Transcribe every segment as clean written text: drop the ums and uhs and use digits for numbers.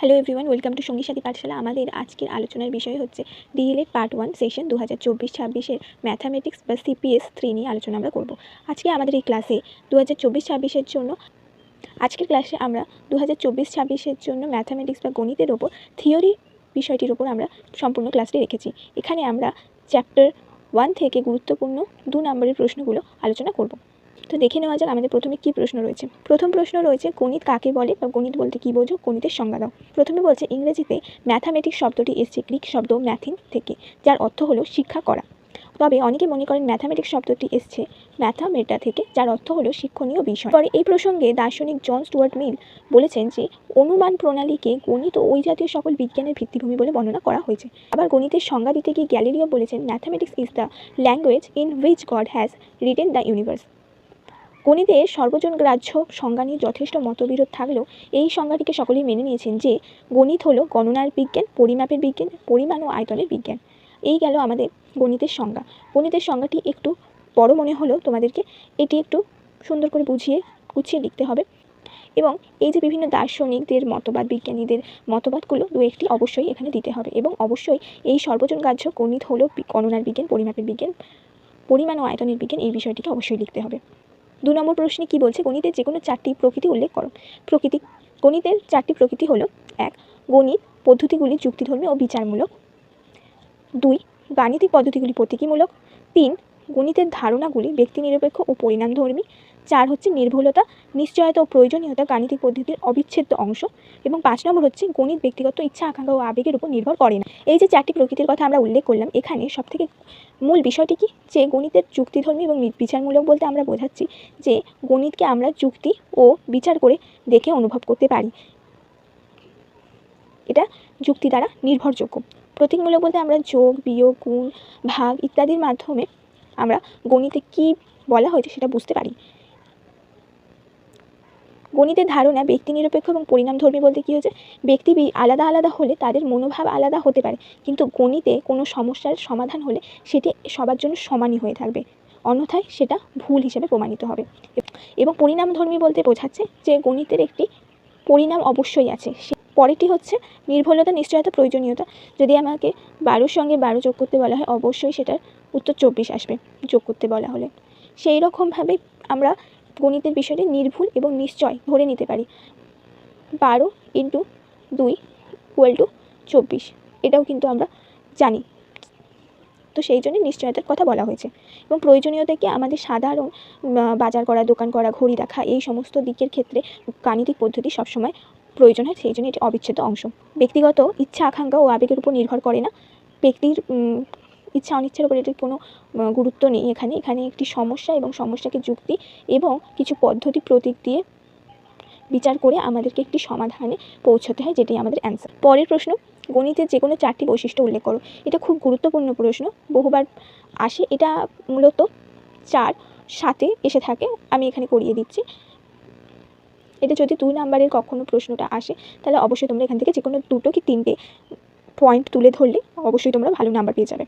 Hello everyone, welcome to সঙ্গী সাথী পাঠশালা। আমাদের আজকের আলোচনার বিষয় হচ্ছে ডিএলএড পার্ট 1 সেশন 2024-26 ম্যাথামেটিক্স বা সিপিএস 3 নিয়ে আলোচনা আমরা করব। আজকে আমাদের এই ক্লাসে 2024-26 জন্য আজকের ক্লাসে আমরা 2024-26 জন্য ম্যাথামেটিক্স বা গণিতের ওপর থিওরি বিষয়টির ওপর আমরা সম্পূর্ণ ক্লাসটি রেখেছি। এখানে আমরা চ্যাপ্টার 1 থেকে গুরুত্বপূর্ণ 2 নম্বরের প্রশ্নগুলো আলোচনা করব। তো দেখে নেওয়া যাক আমাদের প্রথমে কী প্রশ্ন রয়েছে। প্রথম প্রশ্ন রয়েছে, গণিত কাকে বলে বা গণিত বলতে কী বোঝো, গণিতের সংজ্ঞা দাও। প্রথমে বলছে, ইংরেজিতে ম্যাথামেটিক্স শব্দটি এসছে গ্রিক শব্দ ম্যাথিন থেকে, যার অর্থ হলো শিক্ষা করা। তবে অনেকে মনে করেন ম্যাথামেটিক্স শব্দটি এসছে ম্যাথামেটা থেকে, যার অর্থ হলো শিক্ষণীয় বিষয়। পরে এই প্রসঙ্গে দার্শনিক জন স্টুয়ার্ট মিল বলেছেন যে অনুমান প্রণালীকে গণিত ও ওই জাতীয় সকল বিজ্ঞানের ভিত্তিভূমি বলে বর্ণনা করা হয়েছে। আবার গণিতের সংজ্ঞা দিতে গিয়ে গ্যালিলিও বলেছেন, mathematics is the language in which god has written the universe. গণিতের সর্বজনগ্রাহ্য সংজ্ঞা নিয়ে যথেষ্ট মতবিরোধ থাকলেও এই সংজ্ঞাটিকে সকলেই মেনে নিয়েছেন যে গণিত হলো গণনার বিজ্ঞান, পরিমাপের বিজ্ঞান, পরিমাণ ও আয়তনের বিজ্ঞান। এই গেল আমাদের গণিতের সংজ্ঞা। গণিতের সংজ্ঞাটি একটু বড় মনে হলেও তোমাদেরকে এটি একটু সুন্দর করে গুছিয়ে লিখতে হবে। এবং এই যে বিভিন্ন দার্শনিকদের মতবাদ, বিজ্ঞানীদের মতবাদগুলো দু একটি অবশ্যই এখানে দিতে হবে। এবং অবশ্যই এই সর্বজনগ্রাহ্য গণিত হলো গণনার বিজ্ঞান, পরিমাপের বিজ্ঞান, পরিমাণ ও আয়তনের বিজ্ঞান, এই বিষয়টিকে অবশ্যই লিখতে হবে। 2 নম্বর প্রশ্নে কি বলছে, গণিতের যে কোনো 4টি প্রকৃতি উল্লেখ করো। গণিতের 4টি প্রকৃতি হলো: 1. গণিত পদ্ধতিগুলি যুক্তিধর্মী ও বিচারমূলক। 2. গাণিতিক পদ্ধতিগুলি প্রতীকীমূলক। 3. গণিতের ধারণাগুলি ব্যক্তিনিরপেক্ষ ও পরিণামধর্মী। 4 হচ্ছে নির্ভুলতা, নিশ্চয়তা ও প্রয়োজনীয়তা গাণিতিক পদ্ধতির অবিচ্ছেদ্য অংশ। এবং 5 নম্বর হচ্ছে গণিত ব্যক্তিগত ইচ্ছা, আকাঙ্ক্ষা ও আবেগের উপর নির্ভর করে না। এই যে 4টি প্রকৃতির কথা আমরা উল্লেখ করলাম, এখানে সবথেকে মূল বিষয়টি কি, যে গণিতের যুক্তিধর্মী এবং বিচারমূলক বলতে আমরা বোঝাচ্ছি যে গণিতকে আমরা যুক্তি ও বিচার করে দেখে অনুভব করতে পারি, এটা যুক্তি দ্বারা নির্ভরযোগ্য। প্রতীকমূলক বলতে আমরা যোগ, বিয়োগ, গুণ, ভাগ ইত্যাদির মাধ্যমে আমরা গণিতে কী বলা হয়েছে সেটা বুঝতে পারি। গণিতের ধারণা ব্যক্তি নিরপেক্ষ এবং পরিণামধর্মী বলতে কী হচ্ছে, ব্যক্তি আলাদা আলাদা হলে তাদের মনোভাব আলাদা হতে পারে, কিন্তু গণিতে কোনো সমস্যার সমাধান হলে সেটি সবার জন্য সমানই হয়ে থাকবে, অন্যথায় সেটা ভুল হিসেবে প্রমাণিত হবে। এবং পরিণামধর্মী বলতে বোঝাচ্ছে যে গণিতের একটি পরিণাম অবশ্যই আছে। পরেরটি হচ্ছে নির্ভুলতা, নিশ্চয়তা, প্রয়োজনীয়তা। যদি আমাকে 12 সঙ্গে 12 যোগ করতে বলা হয়, অবশ্যই সেটার উত্তর 24 আসবে যোগ করতে বলা হলে। সেই রকমভাবে আমরা গণিতের বিষয়টি নির্ভুল এবং নিশ্চয় ধরে নিতে পারি। 12 × 2 = 24, এটাও কিন্তু আমরা জানি। তো সেই জন্য নিশ্চয়তার কথা বলা হয়েছে। এবং প্রয়োজনীয়তা কি, আমাদের সাধারণ বাজার করা, দোকান করা, ঘড়ি দেখা, এই সমস্ত দিকের ক্ষেত্রে গাণিতিক পদ্ধতি সবসময় প্রয়োজন হয়, সেই জন্য এটি অবিচ্ছেদ্য অংশ। ব্যক্তিগত ইচ্ছা, আকাঙ্ক্ষা ও আবেগের উপর নির্ভর করে না। ব্যক্তির ইচ্ছা অনিচ্ছার উপর এটির কোনো গুরুত্ব নেই। এখানে একটি সমস্যা এবং সমস্যাকে যুক্তি এবং কিছু পদ্ধতি প্রতীক দিয়ে বিচার করে আমাদেরকে একটি সমাধানে পৌঁছতে হয়, যেটাই আমাদের অ্যান্সার। পরের প্রশ্ন, গণিতের যে কোনো 4টি বৈশিষ্ট্য উল্লেখ করো। এটা খুব গুরুত্বপূর্ণ প্রশ্ন, বহুবার আসে। এটা মূলত 4 7 এসে থাকে, আমি এখানে করিয়ে দিচ্ছি। এটা যদি 2 নাম্বারের কখনো প্রশ্নটা আসে, তাহলে অবশ্যই তোমরা এখান থেকে যে কোনো 2টো কি 3টে পয়েন্ট তুলে ধরলে অবশ্যই তোমরা ভালো নাম্বার পেয়ে যাবে।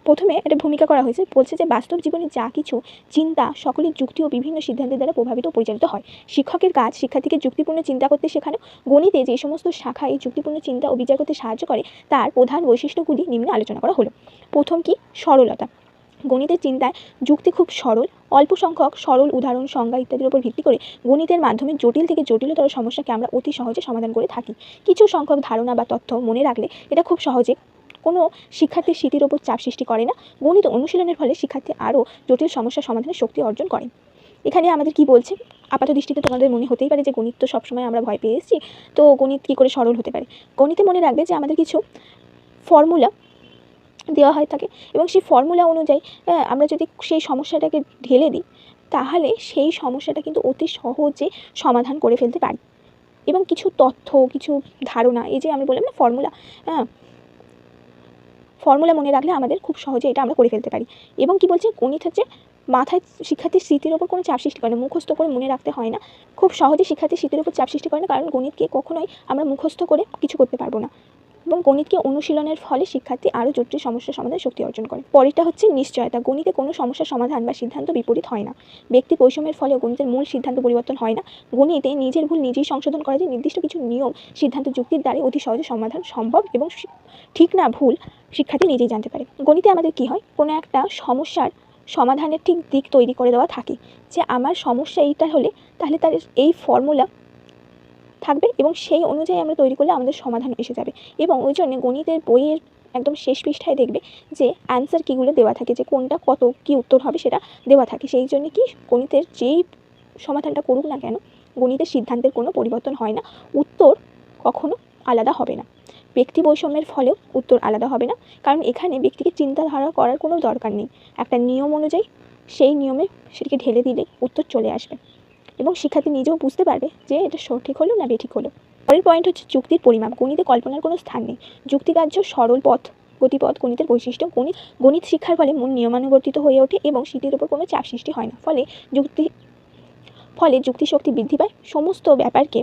প্রথমে একটা ভূমিকা করা হয়েছে, বলছে যে বাস্তব জীবনে যা কিছু চিন্তা সকলের যুক্তি ও বিভিন্ন সিদ্ধান্তের দ্বারা প্রভাবিত ও পরিচালিত হয়। শিক্ষকের কাজ শিক্ষার্থীকে যুক্তিপূর্ণ চিন্তা করতে শেখানো। গণিতে যে সমস্ত শাখায় এই যুক্তিপূর্ণ চিন্তা ও বিচার করতে সাহায্য করে তার প্রধান বৈশিষ্ট্যগুলি নিম্নে আলোচনা করা হলো। প্রথম কি, সরলতা। গণিতের চিন্তায় যুক্তি খুব সরল। অল্প সংখ্যক সরল উদাহরণ, সংজ্ঞা ইত্যাদির উপর ভিত্তি করে গণিতের মাধ্যমে জটিল থেকে জটিলতর সমস্যাকে আমরা অতি সহজে সমাধান করে থাকি। কিছু সংখ্যক ধারণা বা তথ্য মনে রাখলে এটা খুব সহজে কোনো শিক্ষার্থীর স্মৃতির ওপর চাপ সৃষ্টি করে না। গণিত অনুশীলনের ফলে শিক্ষার্থী আরও জটিল সমস্যা সমাধানের শক্তি অর্জন করে। এখানে আমাদের কি বলছে, আপাত দৃষ্টিতে তোমাদের মনে হতেই পারে যে গণিত তো সবসময় আমরা ভয় পেয়ে এসেছি, তো গণিত কী করে সরল হতে পারে। গণিতে মনে রাখবে যে আমাদের কিছু ফর্মুলা দেওয়া হয়ে থাকে এবং সেই ফর্মুলা অনুযায়ী আমরা যদি সেই সমস্যাটাকে ঢেলে দিই, তাহলে সেই সমস্যাটা কিন্তু অতি সহজে সমাধান করে ফেলতে পারি। এবং কিছু তথ্য, কিছু ধারণা, এই যে আমি বললাম না ফর্মুলা মনে রাখলে আমাদের খুব সহজে এটা আমরা করে ফেলতে পারি। এবং কি বলছে, গণিত হচ্ছে মাথায় শিক্ষার্থীর স্মৃতির ওপর কোনো চাপ সৃষ্টি করে না, মুখস্থ করে মনে রাখতে হয় না, খুব সহজে শিক্ষার্থীর স্মৃতির ওপর চাপ সৃষ্টি করে না, কারণ গণিতকে কখনোই আমরা মুখস্থ করে কিছু করতে পারবো না। এবং গণিতকে অনুশীলনের ফলে শিক্ষার্থী আরও জটিল সমস্যার সমাধানে শক্তি অর্জন করে। পরেরটা হচ্ছে নিশ্চয়তা। গণিতে কোনো সমস্যার সমাধান বা সিদ্ধান্ত বিপরীত হয় না। ব্যক্তি বৈষম্যের ফলেও গণিতের মূল সিদ্ধান্ত পরিবর্তন হয় না। গণিতে নিজের ভুল নিজেই সংশোধন করা যায়। নির্দিষ্ট কিছু নিয়ম, সিদ্ধান্ত, যুক্তির দ্বারা অতি সহজে সমাধান সম্ভব এবং ঠিক না ভুল শিক্ষার্থী নিজেই জানতে পারে। গণিতে আমাদের কি হয়, কোনো একটা সমস্যার সমাধানের ঠিক দিক তৈরি করে দেওয়া থাকে, যে আমার সমস্যা এইটা হলে তাহলে তার এই ফর্মুলা থাকবে এবং সেই অনুযায়ী আমরা তৈরি করলে আমাদের সমাধান এসে যাবে। এবং ওই জন্য গণিতের বইয়ের একদম শেষ পৃষ্ঠায় দেখবে যে অ্যান্সার কীগুলো দেওয়া থাকে, যে কোনটা কত কী উত্তর হবে সেটা দেওয়া থাকে। সেই জন্য কি গণিতের যেই সমাধানটা করুক না কেন, গণিতের সিদ্ধান্তের কোনো পরিবর্তন হয় না, উত্তর কখনো আলাদা হবে না। ব্যক্তি বৈষম্যের ফলেও উত্তর আলাদা হবে না, কারণ এখানে ব্যক্তিকে চিন্তাধারা করার কোনো দরকার নেই। একটা নিয়ম অনুযায়ী সেই নিয়মে সেটিকে ঢেলে দিলে উত্তর চলে আসবে এবং শিক্ষার্থী নিজেও বুঝতে পারবে যে এটা সঠিক হলো না বেঠিক হলো। পরের পয়েন্ট হচ্ছে যুক্তির পরিমাপ। গণিতে কল্পনার কোনো স্থান নেই। যুক্তিগ্রাহ্য সরল গতিপথ গণিতের বৈশিষ্ট্য। গণিত শিক্ষার ফলে মন নিয়মানুবর্তিত হয়ে ওঠে এবং স্মৃতির উপর কোনো চাপ সৃষ্টি হয় না। ফলে যুক্তিশক্তি বৃদ্ধি পায়। সমস্ত ব্যাপারকে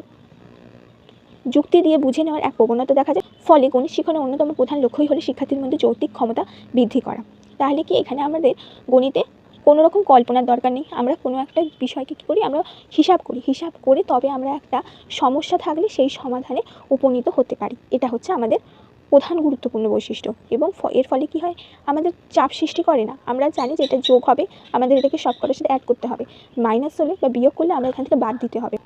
যুক্তি দিয়ে বুঝে নেওয়ার এক প্রবণতা দেখা যায়। ফলে গণিত শিক্ষণের অন্যতম প্রধান লক্ষ্যই হলো শিক্ষার্থীর মধ্যে যৌক্তিক ক্ষমতা বৃদ্ধি করা। তাহলে কি এখানে আমাদের গণিতে কোনো রকম কল্পনার দরকার নেই। আমরা কোনো একটা বিষয়কে কী করি, আমরা হিসাব করে তবে আমরা একটা সমস্যা থাকলে সেই সমাধানে উপনীত হতে পারি। এটা হচ্ছে আমাদের প্রধান গুরুত্বপূর্ণ বৈশিষ্ট্য। এবং এর ফলে কি হয়, আমাদের চাপ সৃষ্টি করে না। আমরা জানি যে এটা যোগ হবে, আমাদের এটাকে সবকটার সাথে অ্যাড করতে হবে, মাইনাস হলে বা বিয়োগ করলে আমরা এখান থেকে বাদ দিতে হবে।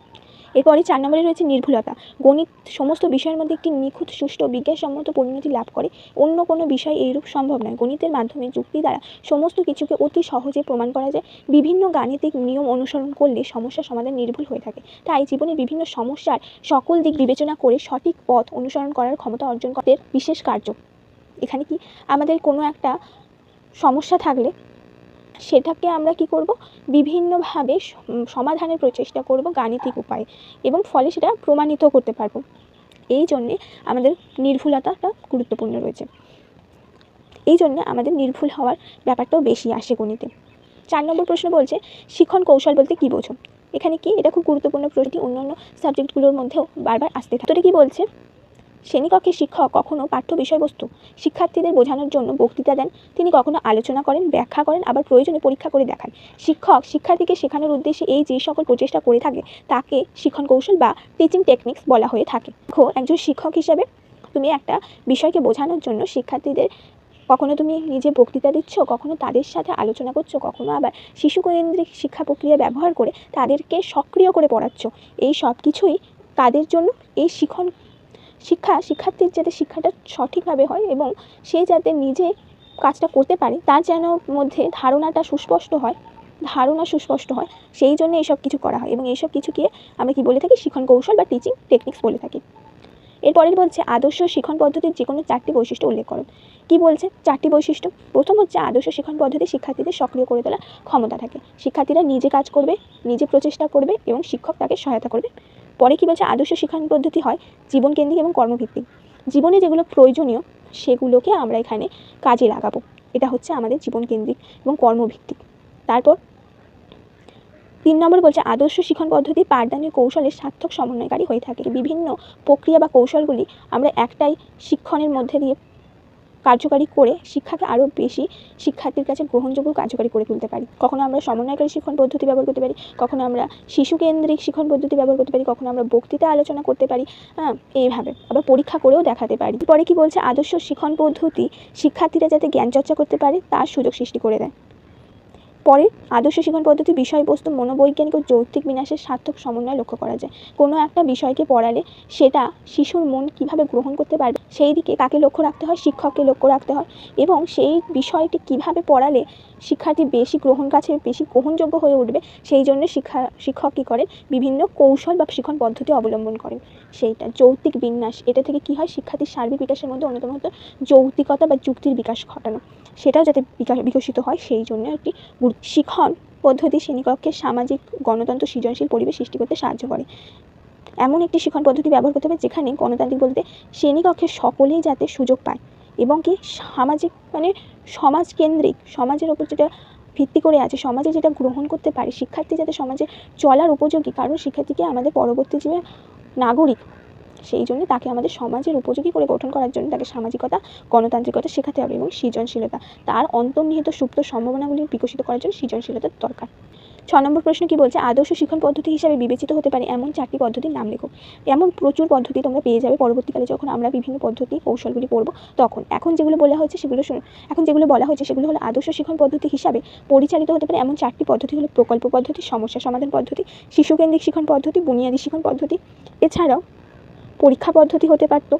এরপরে 4 নম্বরে রয়েছে নির্ভুলতা। গণিত সমস্ত বিষয়ের মধ্যে একটি নিখুঁত, সুষ্ঠু, বিজ্ঞানসম্মত পরিণতি লাভ করে। অন্য কোনো বিষয় এইরূপ সম্ভব নয়। গণিতের মাধ্যমে যুক্তি দ্বারা সমস্ত কিছুকে অতি সহজে প্রমাণ করা যায়। বিভিন্ন গাণিতিক নিয়ম অনুসরণ করলে সমস্যার সমাধান নির্ভুল হয়ে থাকে। তাই জীবনের বিভিন্ন সমস্যার সকল দিক বিবেচনা করে সঠিক পথ অনুসরণ করার ক্ষমতা অর্জন করে বিশেষ কার্য। এখানে কি আমাদের কোনো একটা সমস্যা থাকলে সেটাকে আমরা কি করব, বিভিন্নভাবে সমাধানের প্রচেষ্টা করব গাণিতিক উপায়ে, এবং ফলে সেটা প্রমাণিত করতে পারবো। এই জন্যে আমাদের নির্ভুলতাটা গুরুত্বপূর্ণ রয়েছে। এই জন্য আমাদের নির্ভুল হওয়ার ব্যাপারটাও বেশি আসে গণিতে। 4 নম্বর প্রশ্ন বলছে শিক্ষণ কৌশল বলতে কী বোঝো। এখানে কি, এটা খুব গুরুত্বপূর্ণ প্রশ্নটি অন্যান্য সাবজেক্টগুলোর মধ্যেও বারবার আসতে থাকে। তো কি বলছে, শ্রেণীকক্ষে শিক্ষক কখনো পাঠ্য বিষয়বস্তু শিক্ষার্থীদের বোঝানোর জন্য বক্তৃতা দেন, তিনি কখনো আলোচনা করেন, ব্যাখ্যা করেন, আবার প্রয়োজনে পরীক্ষা করে দেখান। শিক্ষক শিক্ষার্থীকে শেখানোর উদ্দেশ্যে এই যে সকল প্রচেষ্টা করে থাকে তাকে শিক্ষণ কৌশল বা টিচিং টেকনিক্স বলা হয়ে থাকে। একজন শিক্ষক হিসেবে তুমি একটা বিষয়কে বোঝানোর জন্য শিক্ষার্থীদের কখনো তুমি নিজে বক্তৃতা দিচ্ছ, কখনো তাদের সাথে আলোচনা করছো, কখনো আবার শিশুকেন্দ্রিক শিক্ষা প্রক্রিয়া ব্যবহার করে তাদেরকে সক্রিয় করে পড়াচ্ছ। এই সব কিছুই তাদের জন্য এই শিক্ষার্থীর যাতে শিক্ষাটা সঠিকভাবে হয় এবং সে যাতে নিজে কাজটা করতে পারে, তার যেন মধ্যে ধারণা সুস্পষ্ট হয়, সেই জন্য এইসব কিছু করা হয়। এবং এইসব কিছুকে আমরা কি বলে থাকি, শিক্ষণ কৌশল বা টিচিং টেকনিক্স বলে থাকি। এরপরের বলছে আদর্শ শিক্ষণ পদ্ধতির যে কোনো 4টি বৈশিষ্ট্য উল্লেখ করুন। কি বলছে 4টি বৈশিষ্ট্য। প্রথম হচ্ছে আদর্শ শিক্ষণ পদ্ধতি শিক্ষার্থীদের সক্রিয় করে তোলার ক্ষমতা থাকে। শিক্ষার্থীরা নিজে কাজ করবে, নিজে প্রচেষ্টা করবে এবং শিক্ষক তাকে সহায়তা করবে। পরে কি বলছে, আদর্শ শিক্ষণ পদ্ধতি হয় জীবনকেন্দ্রিক এবং কর্মভিত্তিক। জীবনে যেগুলো প্রয়োজনীয় সেগুলোকে আমরা এখানে কাজে লাগাবো। এটা হচ্ছে আমাদের জীবনকেন্দ্রিক এবং কর্মভিত্তিক। তারপর 3 নম্বর বলছে আদর্শ শিক্ষণ পদ্ধতি পাঠদানের কৌশলের সার্থক সমন্বয়কারী হয়ে থাকে। বিভিন্ন প্রক্রিয়া বা কৌশলগুলি আমরা একটাই শিক্ষণের মধ্যে দিয়ে কার্যকারী করে শিক্ষাকে আরও বেশি শিক্ষার্থীর কাছে গ্রহণযোগ্য কার্যকারী করে তুলতে পারি। কখনো আমরা সমন্বয়কারী শিক্ষণ পদ্ধতি ব্যবহার করতে পারি, কখনো আমরা শিশুকেন্দ্রিক শিক্ষণ পদ্ধতি ব্যবহার করতে পারি, কখনো আমরা বক্তৃতা আলোচনা করতে পারি, এইভাবে আবার পরীক্ষা করেও দেখাতে পারি। পরে কি বলছে, আদর্শ শিক্ষণ পদ্ধতি শিক্ষার্থীরা যাতে জ্ঞান চর্চা করতে পারে তার সুযোগ সৃষ্টি করে দেয়। পরে আদর্শ শিক্ষণ পদ্ধতি বিষয়বস্তু মনোবৈজ্ঞানিক ও যৌক্তিক বিন্যাসের সার্থক সমন্বয় লক্ষ্য করা যায়। কোনো একটা বিষয়কে পড়ালে সেটা শিশুর মন কিভাবে গ্রহণ করতে পারবে সেই দিকে কাকে লক্ষ্য রাখতে হয়, শিক্ষককে লক্ষ্য রাখতে হয়। এবং সেই বিষয়টি কিভাবে পড়ালে শিক্ষার্থী বেশি গ্রহণযোগ্য হয়ে উঠবে, সেই জন্য শিক্ষক কী করেন, বিভিন্ন কৌশল বা শিক্ষণ পদ্ধতি অবলম্বন করেন। সেইটা যৌক্তিক বিন্যাস, এটা থেকে কি হয়, শিক্ষার্থীর সার্বিক বিকাশের মধ্যে অন্যতম হতো যৌক্তিকতা বা যুক্তির বিকাশ ঘটানো, সেটাও যাতে বিকশিত হয় সেই জন্য একটি শিক্ষণ পদ্ধতি শ্রেণীকক্ষে সামাজিক গণতন্ত্র সৃজনশীল পরিবেশ সৃষ্টি করতে সাহায্য করে। এমন একটি শিক্ষণ পদ্ধতি ব্যবহার করতে হবে যেখানে গণতান্ত্রিক বলতে শ্রেণীকক্ষের সকলেই যাতে সুযোগ পায় এবং কি সামাজিক সমাজকেন্দ্রিক, সমাজের ওপর যেটা ভিত্তি করে আছে, সমাজে যেটা গ্রহণ করতে পারে, শিক্ষার্থী যাতে সমাজে চলার উপযোগী, কারণ শিক্ষার্থীকে আমাদের পরবর্তী জীবনে নাগরিক সেই জন্য তাকে আমাদের সমাজের উপযোগী করে গঠন করার জন্য তাকে সামাজিকতা, গণতান্ত্রিকতা শেখাতে হবে এবং সৃজনশীলতা, তার অন্তর্নিহিত সুপ্ত সম্ভাবনাগুলি বিকশিত করার জন্য সৃজনশীলতার দরকার। 6 নম্বর প্রশ্ন কি বলছে, আদর্শ শিক্ষণ পদ্ধতি হিসাবে বিবেচিত হতে পারে এমন 4টি পদ্ধতির নাম লেখো। এমন প্রচুর পদ্ধতি তোমরা পেয়ে যাবে পরবর্তীকালে যখন আমরা বিভিন্ন পদ্ধতি কৌশলগুলি পড়ব তখন। এখন যেগুলো বলা হয়েছে সেগুলো হলো আদর্শ শিক্ষণ পদ্ধতি হিসাবে পরিচালিত হতে পারে এমন 4টি পদ্ধতি হলো প্রকল্প পদ্ধতি, সমস্যা সমাধান পদ্ধতি, শিশুকেন্দ্রিক শিক্ষণ পদ্ধতি, বুনিয়াদী শিক্ষণ পদ্ধতি, এছাড়াও পরীক্ষা পদ্ধতি হতে পারত,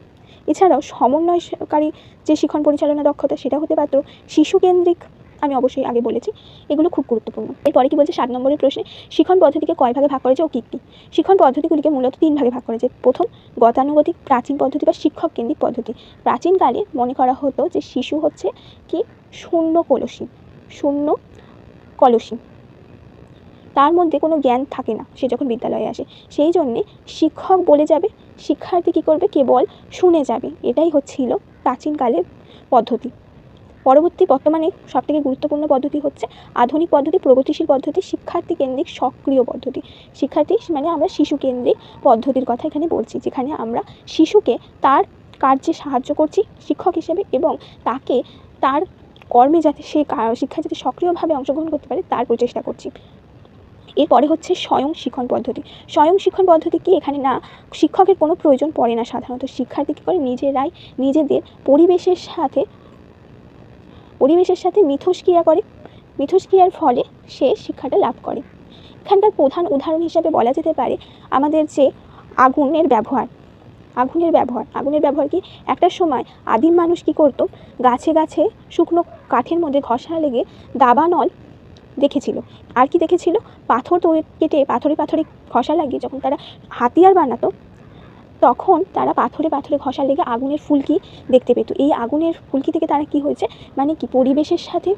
এছাড়াও সমন্বয়কারী যে শিক্ষণ পরিচালনা দক্ষতা সেটা হতে পারত, শিশুকেন্দ্রিক, আমি অবশ্যই আগে বলেছি, এগুলো খুব গুরুত্বপূর্ণ। এরপরে কি বলছে 7 নম্বরের প্রশ্নে, শিক্ষণ পদ্ধতিকে কয় ভাগে ভাগ করেছে ও কী কী? শিক্ষণ পদ্ধতিগুলিকে মূলত 3 ভাগে ভাগ করেছে। প্রথম, গতানুগতিক প্রাচীন পদ্ধতি বা শিক্ষক কেন্দ্রিক পদ্ধতি। প্রাচীনকালে মনে করা হতো যে শিশু হচ্ছে কি শূন্য কলসী, তার মধ্যে কোনো জ্ঞান থাকে না সে যখন বিদ্যালয়ে আসে, সেই জন্যে শিক্ষক বলে যাবে, শিক্ষার্থী কী করবে, কেবল শুনে যাবে। এটাই হচ্ছিল প্রাচীনকালের পদ্ধতি। বর্তমানে সবথেকে গুরুত্বপূর্ণ পদ্ধতি হচ্ছে আধুনিক পদ্ধতি, প্রগতিশীল পদ্ধতি, শিক্ষার্থী কেন্দ্রিক সক্রিয় পদ্ধতি। শিক্ষার্থী মানে আমরা শিশু কেন্দ্রিক পদ্ধতির কথা এখানে বলছি, যেখানে আমরা শিশুকে তার কার্যে সাহায্য করছি শিক্ষক হিসেবে এবং তাকে তার কর্মে যাতে সে শিক্ষায় যাতে সক্রিয়ভাবে অংশগ্রহণ করতে পারে তার প্রচেষ্টা করছি। এরপরে হচ্ছে স্বয়ং শিক্ষণ পদ্ধতি। স্বয়ং শিক্ষণ পদ্ধতি কি, এখানে না শিক্ষকের কোনো প্রয়োজন পড়ে না, সাধারণত শিক্ষার্থী কী করে নিজেরাই নিজেদের পরিবেশের সাথে মিথস্ক্রিয়া করে, মিথস্ক্রিয়ার ফলে সে শিক্ষাটা লাভ করে। এখানকার প্রধান উদাহরণ হিসাবে বলা যেতে পারে আমাদের যে আগুনের ব্যবহার কি, একটা সময় আদিম মানুষ কী করতো, গাছে গাছে শুকনো কাঠের মধ্যে ঘষা লেগে দাবানল দেখেছিল, আর কি দেখেছিল, পাথর কেটে পাথরে ঘষা লাগিয়ে যখন তারা হাতিয়ার বানাতো তখন তারা পাথরে ঘষা লেগে আগুনের ফুলকি দেখতে পেত। এই আগুনের ফুলকি থেকে তারা কি হয়েছে, মানে কি পরিবেশের সাথে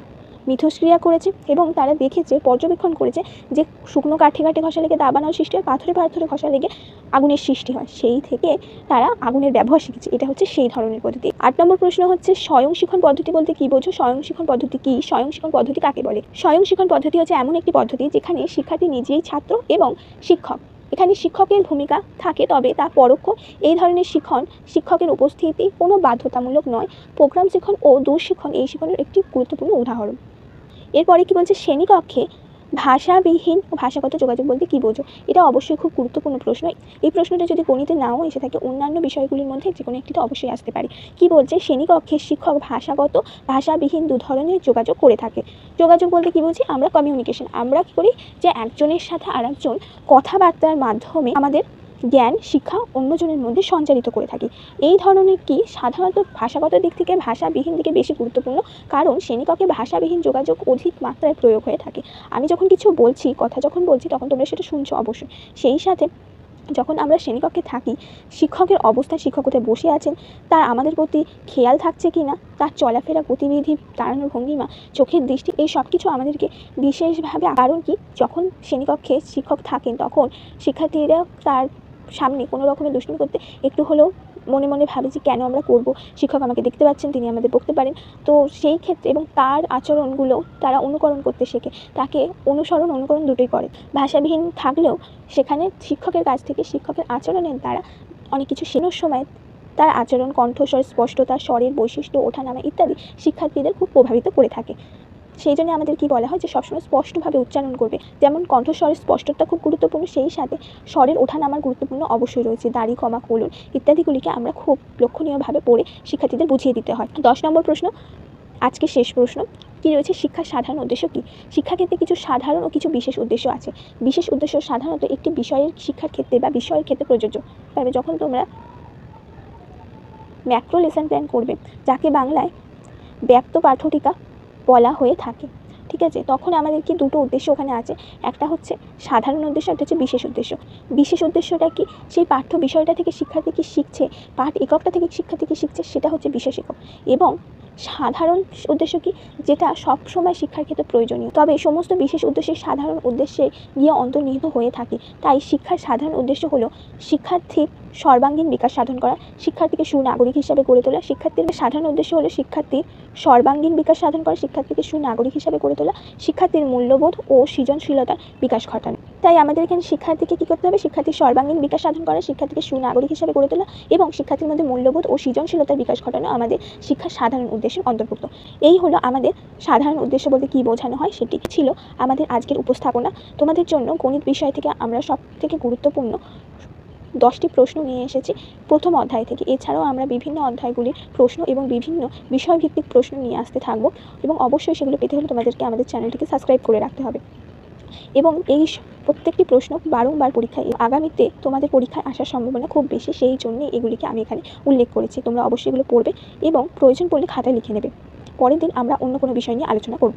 মিথস্ক্রিয়া করেছে এবং তারা দেখেছে, পর্যবেক্ষণ করেছে যে শুকনো কাঠে ঘষা লেগে দাবানল সৃষ্টি হয়, পাথরে ঘষা লেগে আগুনের সৃষ্টি হয়। সেই থেকে তারা আগুনের ব্যবহার শিখেছে। এটা হচ্ছে সেই ধরনের পদ্ধতি। 8 নম্বর প্রশ্ন হচ্ছে, স্বয়ং শিক্ষণ পদ্ধতি বলতে কী বোঝো? স্বয়ং শিক্ষণ পদ্ধতি কী? স্বয়ং শিক্ষণ পদ্ধতি কাকে বলে? স্বয়ং শিক্ষণ পদ্ধতি হচ্ছে এমন একটি পদ্ধতি যেখানে শিক্ষার্থী নিজেই ছাত্র এবং শিক্ষক। এখানে শিক্ষকের ভূমিকা থাকে, তবে তা পরোক্ষ। এই ধরনের শিক্ষকের উপস্থিতি কোনো বাধ্যতামূলক নয়। প্রোগ্রাম শিক্ষণ ও দূর শিক্ষণ এই শিক্ষণের একটি গুরুত্বপূর্ণ উদাহরণ। এরপরে কি বলছে, শ্রেণীকক্ষে ভাষাবিহীন ও ভাষাগত যোগাযোগ বলতে কী বোঝো? এটা অবশ্যই খুব গুরুত্বপূর্ণ প্রশ্ন। এই প্রশ্নটা যদি গণিতে নাও এসে থাকে, অন্যান্য বিষয়গুলির মধ্যে যে কোনো একটিতে অবশ্যই আসতে পারে। কি বলছে, শ্রেণীকক্ষে শিক্ষক ভাষাবিহীন 2 ধরনের যোগাযোগ করে থাকে। যোগাযোগ বলতে কী বুঝি? আমরা কমিউনিকেশন, আমরা কী করি যে একজনের সাথে আরেকজন কথাবার্তার মাধ্যমে আমাদের জ্ঞান শিক্ষা অন্যজনের মধ্যে সঞ্চারিত করে থাকি। এই ধরনের কি সাধারণত ভাষাগত দিক থেকে ভাষাবিহীন দিকে বেশি গুরুত্বপূর্ণ, কারণ শ্রেণীকক্ষে ভাষাবিহীন যোগাযোগ অধিক মাত্রায় প্রয়োগ হয়ে থাকে। আমি যখন কিছু বলছি, কথা যখন বলছি, তখন তোমরা সেটা শুনছো অবশ্যই। সেই সাথে যখন আমরা শ্রেণীকক্ষে থাকি, শিক্ষকের অবস্থা, শিক্ষক কোথায় বসে আছেন, তার আমাদের প্রতি খেয়াল থাকছে কি না, তার চলাফেরা, গতিবিধি, দাঁড়ানোর ভঙ্গিমা, চোখের দৃষ্টি, এই সব কিছু আমাদেরকে বিশেষভাবে, কারণ কি যখন শ্রেণীকক্ষে শিক্ষক থাকেন তখন শিক্ষার্থীরা তার সামনে কোনো রকমের দুষ্টুমি করতে একটু হলেও মনে মনে ভাবে যে কেন আমরা করব, শিক্ষক আমাকে দেখতে পাচ্ছেন, তিনি আমাদের বকতে পারেন। তো সেই ক্ষেত্রে এবং তার আচরণগুলো তারা অনুকরণ করতে শেখে, তাকে অনুকরণ দুটোই করে। ভাষাবিহীন থাকলেও সেখানে শিক্ষকের কাছ থেকে শিক্ষকের আচরণের দ্বারা অনেক কিছু শেখানোর সময় তার আচরণ, কণ্ঠস্বর, স্পষ্টতা, স্বরের বৈশিষ্ট্য, ওঠানামা ইত্যাদি শিক্ষার্থীদের খুব প্রভাবিত করে থাকে। সেই জন্য আমাদের কি বলা হয় যে সবসময় স্পষ্টভাবে উচ্চারণ করবে। যেমন কণ্ঠস্বরের স্পষ্টতা খুব গুরুত্বপূর্ণ, সেই সাথে স্বরের ওঠানামার গুরুত্বপূর্ণ অবশ্যই রয়েছে। দাড়ি, কমা, কোলন ইত্যাদিগুলিকে আমরা খুব লক্ষণীয়ভাবে পড়ে শিক্ষার্থীদের বুঝিয়ে দিতে হয়। 10 নম্বর প্রশ্ন, আজকে শেষ প্রশ্ন, কী রয়েছে, শিক্ষার সাধারণ উদ্দেশ্য কী? শিক্ষাক্ষেত্রে কিছু সাধারণ ও কিছু বিশেষ উদ্দেশ্য আছে। বিশেষ উদ্দেশ্য সাধারণত একটি বিষয়ের শিক্ষার ক্ষেত্রে বা বিষয়ের ক্ষেত্রে প্রযোজ্য। তবে যখন তোমরা ম্যাক্রো লেসন প্ল্যান করবে, যাকে বাংলায় ব্যক্ত পাঠ্যটিকা বলা হয়ে থাকে, ঠিক আছে, তখন আমাদের কি 2টো উদ্দেশ্য ওখানে আছে। একটা হচ্ছে সাধারণ উদ্দেশ্য, একটা হচ্ছে বিশেষ উদ্দেশ্য। বিশেষ উদ্দেশ্যটা কি, সেই পাঠ্য বিষয়টা থেকে শিক্ষার্থী কি শিখছে, পাঠ এককটা থেকে শিক্ষার্থী কি শিখছে, সেটা হচ্ছে বিশেষ একক। এবং সাধারণ উদ্দেশ্য কি, যেটা সবসময় শিক্ষার ক্ষেত্রে প্রয়োজনীয়, তবে সমস্ত বিশেষ উদ্দেশ্যের সাধারণ উদ্দেশ্যে গিয়ে অন্তর্নিহিত হয়ে থাকে। তাই শিক্ষার সাধারণ উদ্দেশ্য হলো শিক্ষার্থীর সর্বাঙ্গীন বিকাশ সাধন করা, শিক্ষার্থীকে সুনাগরিক হিসাবে গড়ে তোলা। শিক্ষার্থীর সাধারণ উদ্দেশ্য হলো শিক্ষার্থীর সর্বাঙ্গীন বিকাশ সাধন করা, শিক্ষার্থীকে সুনাগরিক হিসাবে গড়ে তোলা, শিক্ষার্থীর মূল্যবোধ ও সৃজনশীলতার বিকাশ ঘটানো। তাই আমাদের এখানে শিক্ষার্থীকে কী করতে হবে, শিক্ষার্থীর সর্বাঙ্গীন বিকাশ সাধন করা, শিক্ষার্থীকে সুনাগরিক হিসাবে গড়ে তোলা এবং শিক্ষার্থীর মধ্যে মূল্যবোধ ও সৃজনশীলতার বিকাশ ঘটানো আমাদের শিক্ষার সাধারণ উদ্দেশ্যের অন্তর্ভুক্ত। এই হলো আমাদের সাধারণ উদ্দেশ্য বলতে কী বোঝানো হয়, সেটি ছিল আমাদের আজকের উপস্থাপনা। তোমাদের জন্য গণিত বিষয় থেকে আমরা সবথেকে গুরুত্বপূর্ণ 10টি প্রশ্ন নিয়ে এসেছি প্রথম অধ্যায় থেকে। এছাড়াও আমরা বিভিন্ন অধ্যায়গুলির প্রশ্ন এবং বিভিন্ন বিষয়ভিত্তিক প্রশ্ন নিয়ে আসতে থাকব এবং অবশ্যই সেগুলো পেতে হলে তোমাদেরকে আমাদের চ্যানেলটিকে সাবস্ক্রাইব করে রাখতে হবে। এবং এই প্রত্যেকটি প্রশ্ন বারংবার পরীক্ষায় আগামীতে তোমাদের পরীক্ষায় আসার সম্ভাবনা খুব বেশি, সেই জন্যই এগুলিকে আমি এখানে উল্লেখ করেছি। তোমরা অবশ্যই এগুলো পড়বে এবং প্রয়োজন পড়লে খাতায় লিখে নেবে। পরের দিন আমরা অন্য কোনো বিষয় নিয়ে আলোচনা করব।